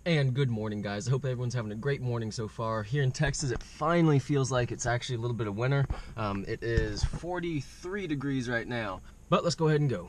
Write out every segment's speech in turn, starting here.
And good morning, guys. I hope everyone's having a great morning so far. Here in Texas, it finally feels like it's actually a little bit of winter. It is 43 degrees right now, but let's go ahead and go.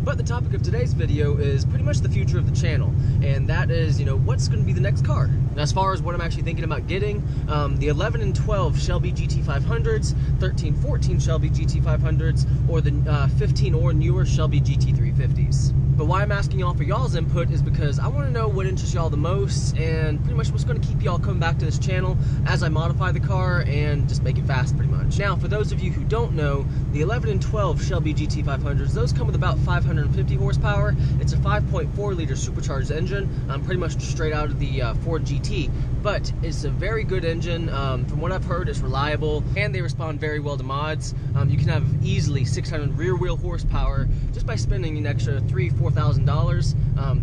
But the topic of today's video is pretty much the future of the channel, and that is, what's going to be the next car. And as far as what I'm actually thinking about getting, the 11 and 12 Shelby GT500s, 13, 14 Shelby GT500s, or the 15 or newer Shelby GT350s. But why I'm asking y'all for y'all's input is because I want to know what interests y'all the most, and pretty much what's going to keep y'all coming back to this channel as I modify the car and just make it fast pretty much. Now, for those of you who don't know, the 11 and 12 Shelby GT500s, those come with about 550 horsepower. It's a 5.4 liter supercharged engine, pretty much straight out of the Ford GT, but it's a very good engine. From what I've heard, it's reliable, and they respond very well to mods. You can have easily 600 rear wheel horsepower just by spending an extra $4,000.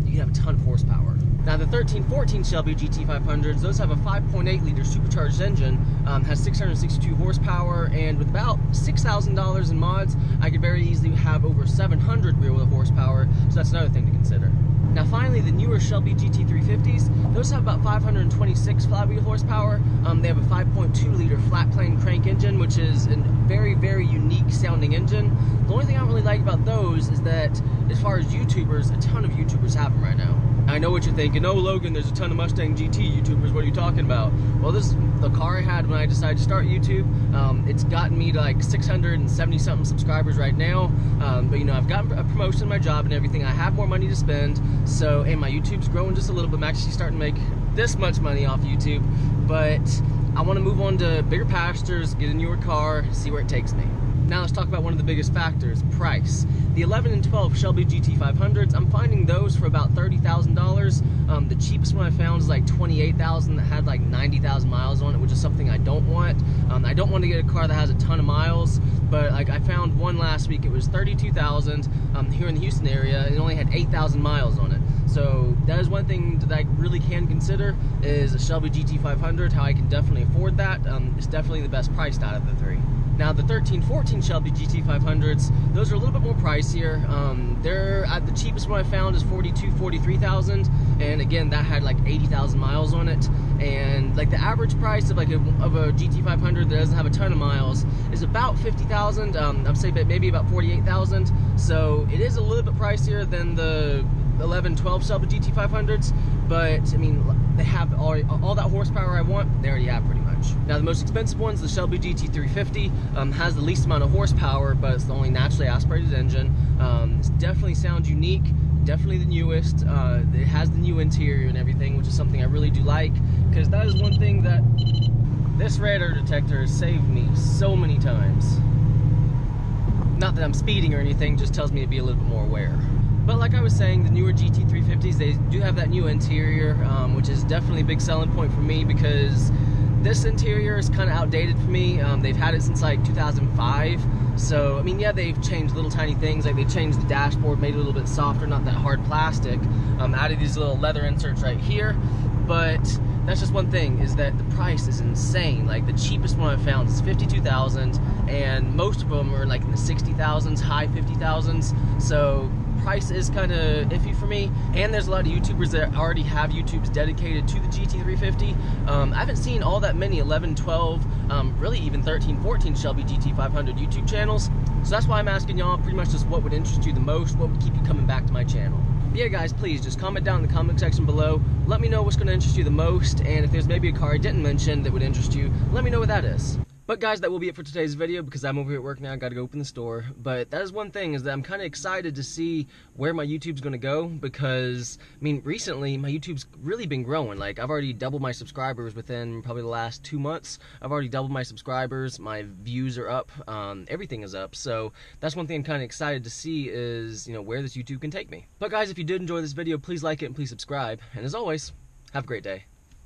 You can have a ton of horsepower. Now the 13-14 Shelby GT500s, those have a 5.8 liter supercharged engine, has 662 horsepower, and with about $6,000 in mods, I could very easily have over 700 rear wheel horsepower, so that's another thing to consider. Now finally, the newer Shelby GT350s, those have about 526 flywheel horsepower. They have a 5.2 liter flat plane crank engine, which is a very, very unique sounding engine. The only thing I don't really like about those is that, as far as YouTubers, a ton of YouTubers have them right now. I know what you're thinking, oh Logan, there's a ton of Mustang GT YouTubers, what are you talking about? Well, this is the car I had when I decided to start YouTube. It's gotten me to like 670 something subscribers right now, but I've gotten a promotion in my job and everything. I have more money to spend, so, and my YouTube's growing just a little bit. I'm actually starting to make this much money off YouTube, but I want to move on to bigger pastures, get a newer car, see where it takes me. Now let's talk about one of the biggest factors, price. The 11 and 12 Shelby GT500s, I'm finding those for about $30,000. The cheapest one I found is like $28,000 that had like 90,000 miles on it, which is something I don't want. I don't want to get a car that has a ton of miles, but like I found one last week, it was $32,000 here in the Houston area, and it only had 8,000 miles on it. So that is one thing that I really can consider, is a Shelby GT500, how I can definitely afford that. It's definitely the best priced out of the three. Now the 13-14 Shelby GT500s, those are a little bit more pricier. They're at the cheapest one I found is $43,000, and again that had like 80,000 miles on it. And like the average price of a GT500 that doesn't have a ton of miles is about $50,000. I'm saying maybe about $48,000. So it is a little bit pricier than the 11-12 Shelby GT500s, but I mean, they have all that horsepower I want, they already have pretty much. Now the most expensive one's the Shelby GT350, has the least amount of horsepower, but it's the only naturally aspirated engine. It definitely sounds unique, definitely the newest. It has the new interior and everything, which is something I really do like, because that is one thing that this radar detector has saved me so many times. Not that I'm speeding or anything, just tells me to be a little bit more aware. But like I was saying, the newer GT350s, they do have that new interior, which is definitely a big selling point for me, because this interior is kind of outdated for me. They've had it since like 2005. So, I mean, yeah, they've changed little tiny things, like they changed the dashboard, made it a little bit softer, not that hard plastic, added these little leather inserts right here. But that's just one thing, is that the price is insane. Like the cheapest one I found is $52,000, and most of them are like in the $60,000s, high $50,000s. So price is kind of iffy for me, and there's a lot of YouTubers that already have YouTubes dedicated to the GT350. I haven't seen all that many 11, 12, really even 13, 14 Shelby GT500 YouTube channels, so that's why I'm asking y'all pretty much just what would interest you the most, what would keep you coming back to my channel. But yeah guys, please just comment down in the comment section below, let me know what's going to interest you the most, and if there's maybe a car I didn't mention that would interest you, let me know what that is. But guys, that will be it for today's video, because I'm over here at work now, I gotta go open the store. But that is one thing, is that I'm kind of excited to see where my YouTube's gonna go, because, I mean, recently, my YouTube's really been growing. Like, I've already doubled my subscribers within probably the last 2 months. I've already doubled my subscribers, my views are up, everything is up. So, that's one thing I'm kind of excited to see is, where this YouTube can take me. But guys, if you did enjoy this video, please like it and please subscribe. And as always, have a great day.